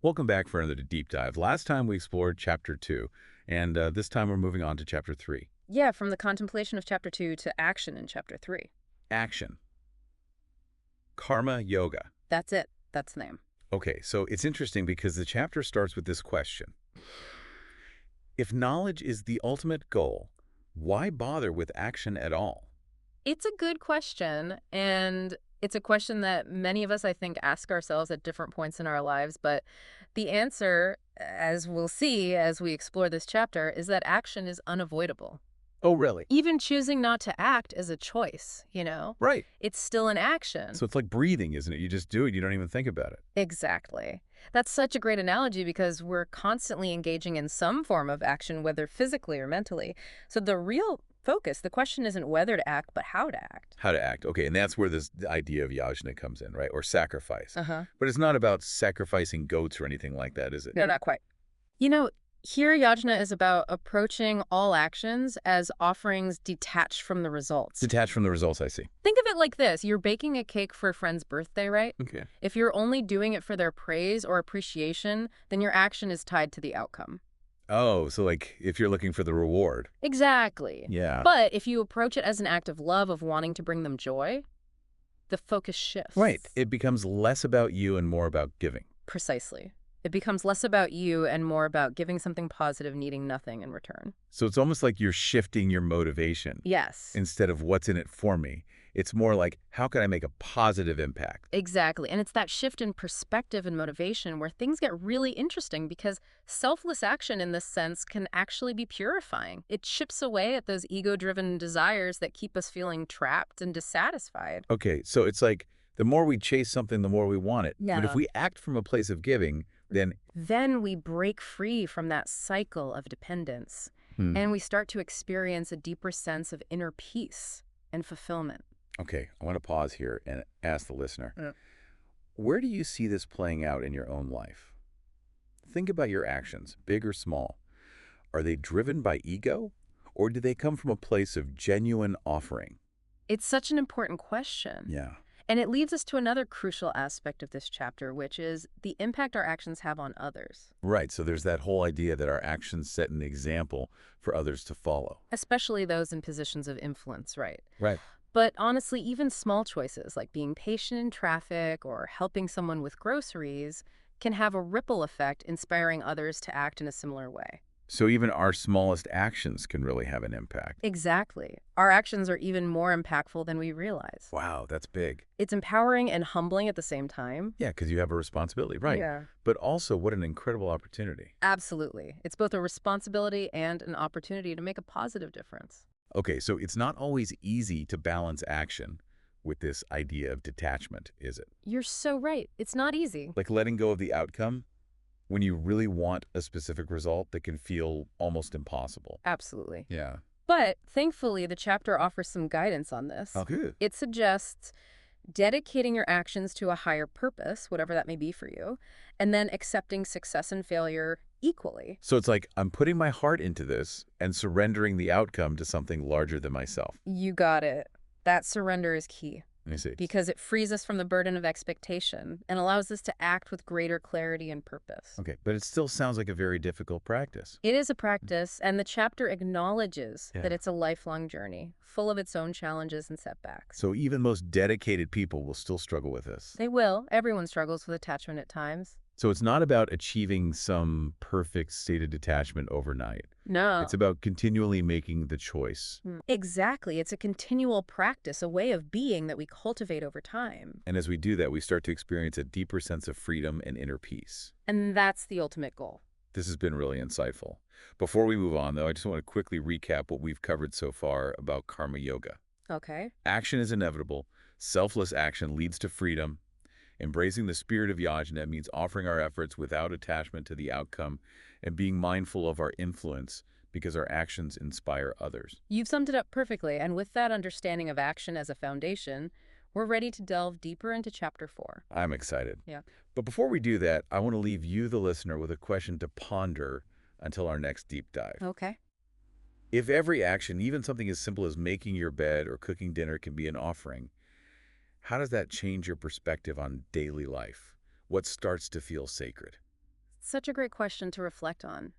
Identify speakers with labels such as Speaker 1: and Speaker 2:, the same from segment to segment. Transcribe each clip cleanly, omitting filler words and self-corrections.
Speaker 1: Welcome back for another deep dive. Last time we explored Chapter 2, and this time we're moving on to Chapter 3.
Speaker 2: Yeah, from the contemplation of chapter 2 to action in chapter 3.
Speaker 1: Action. Karma Yoga.
Speaker 2: That's it. That's the name.
Speaker 1: Okay, so it's interesting because the chapter starts with this question. If knowledge is the ultimate goal, why bother with action at all?
Speaker 2: It's a good question, and it's a question that many of us, I think, ask ourselves at different points in our lives. But the answer, as we'll see as we explore this chapter, is that action is unavoidable.
Speaker 1: Oh, really?
Speaker 2: Even choosing not to act is a choice,
Speaker 1: Right.
Speaker 2: It's still an action.
Speaker 1: So it's like breathing, isn't it? You just do it, you don't even think about it.
Speaker 2: Exactly. That's such a great analogy because we're constantly engaging in some form of action, whether physically or mentally. So the real focus, the question isn't whether to act, but how to act.
Speaker 1: How to act. Okay, and that's where this idea of yajna comes in, right? Or sacrifice.
Speaker 2: Uh-huh.
Speaker 1: But it's not about sacrificing goats or anything like that, is it?
Speaker 2: No, not quite. You know, here yajna is about approaching all actions as offerings detached from the results.
Speaker 1: Detached from the results, I see.
Speaker 2: Think of it like this. You're baking a cake for a friend's birthday, right?
Speaker 1: Okay.
Speaker 2: If you're only doing it for their praise or appreciation, then your action is tied to the outcome.
Speaker 1: Oh, so like if you're looking for the reward.
Speaker 2: Exactly.
Speaker 1: Yeah.
Speaker 2: But if you approach it as an act of love, of wanting to bring them joy, the focus shifts.
Speaker 1: Right. It becomes less about you and more about giving.
Speaker 2: Precisely. It becomes less about you and more about giving something positive, needing nothing in return.
Speaker 1: So it's almost like you're shifting your motivation.
Speaker 2: Yes.
Speaker 1: Instead of what's in it for me. It's more like, how can I make a positive impact?
Speaker 2: Exactly. And it's that shift in perspective and motivation where things get really interesting because selfless action in this sense can actually be purifying. It chips away at those ego-driven desires that keep us feeling trapped and dissatisfied.
Speaker 1: Okay, so it's like the more we chase something, the more we want it. But if
Speaker 2: Yeah.
Speaker 1: we act from a place of giving,
Speaker 2: Then we break free from that cycle of dependence
Speaker 1: then,
Speaker 2: and we start to experience a deeper sense of inner peace and fulfillment.
Speaker 1: okay, I want to pause here and ask the listener,
Speaker 2: Yeah.
Speaker 1: where do you see this playing out in your own life? Think about your actions, big or small. Are they driven by ego, or do they come from a place of genuine offering?
Speaker 2: It's such an important question.
Speaker 1: Yeah.
Speaker 2: And it leads us to another crucial aspect of this chapter, which is the impact our actions have on others,
Speaker 1: Right, so there's that whole idea that our actions set an example for others to follow.
Speaker 2: especially those in positions of influence, right?
Speaker 1: Right.
Speaker 2: But honestly, even small choices like being patient in traffic or helping someone with groceries can have a ripple effect, inspiring others to act in a similar way.
Speaker 1: So even our smallest actions can really have an impact.
Speaker 2: Exactly. Our actions are even more impactful than we realize.
Speaker 1: Wow, that's big.
Speaker 2: It's empowering and humbling at the same time.
Speaker 1: Yeah, because you have a responsibility, right?
Speaker 2: Yeah.
Speaker 1: But also, what an incredible opportunity.
Speaker 2: Absolutely. It's both a responsibility and an opportunity to make a positive difference.
Speaker 1: Okay, so it's not always easy to balance action with this idea of detachment, is it?
Speaker 2: You're so right. It's not easy.
Speaker 1: Like letting go of the outcome when you really want a specific result that can feel almost impossible.
Speaker 2: Absolutely.
Speaker 1: Yeah.
Speaker 2: But thankfully, the chapter offers some guidance on this.
Speaker 1: Oh, good.
Speaker 2: It suggests dedicating your actions to a higher purpose, whatever that may be for you, and then accepting success and failure equally.
Speaker 1: So it's like I'm putting my heart into this and surrendering the outcome to something larger than myself.
Speaker 2: You got it. That surrender is key
Speaker 1: Let me see.
Speaker 2: because it frees us from the burden of expectation and allows us to act with greater clarity and purpose.
Speaker 1: Okay, but it still sounds like a very difficult practice.
Speaker 2: It is a practice, and the chapter acknowledges
Speaker 1: Yeah.
Speaker 2: that it's a lifelong journey, full of its own challenges and setbacks.
Speaker 1: So even most dedicated people will still struggle with this.
Speaker 2: They will. Everyone struggles with attachment at times.
Speaker 1: So it's not about achieving some perfect state of detachment overnight.
Speaker 2: No.
Speaker 1: It's about continually making the choice.
Speaker 2: Exactly. It's a continual practice, a way of being that we cultivate over time.
Speaker 1: And as we do that, we start to experience a deeper sense of freedom and inner peace.
Speaker 2: And that's the ultimate goal.
Speaker 1: This has been really insightful. Before we move on, though, I just want to quickly recap what we've covered so far about karma yoga.
Speaker 2: Okay.
Speaker 1: Action is inevitable. Selfless action leads to freedom. Embracing the spirit of yajna means offering our efforts without attachment to the outcome and being mindful of our influence because our actions inspire others.
Speaker 2: You've summed it up perfectly, and with that understanding of action as a foundation, we're ready to delve deeper into Chapter 4.
Speaker 1: I'm excited.
Speaker 2: Yeah.
Speaker 1: But before we do that, I want to leave you, the listener, with a question to ponder until our next deep dive.
Speaker 2: Okay.
Speaker 1: If every action, even something as simple as making your bed or cooking dinner, can be an offering, how does that change your perspective on daily life? What starts to feel sacred?
Speaker 2: Such a great question to reflect on.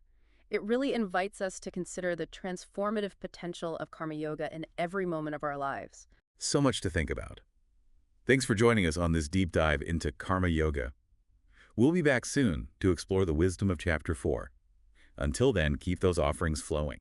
Speaker 2: It really invites us to consider the transformative potential of karma yoga in every moment of our lives.
Speaker 1: So much to think about. Thanks for joining us on this deep dive into karma yoga. We'll be back soon to explore the wisdom of Chapter 4. Until then, keep those offerings flowing.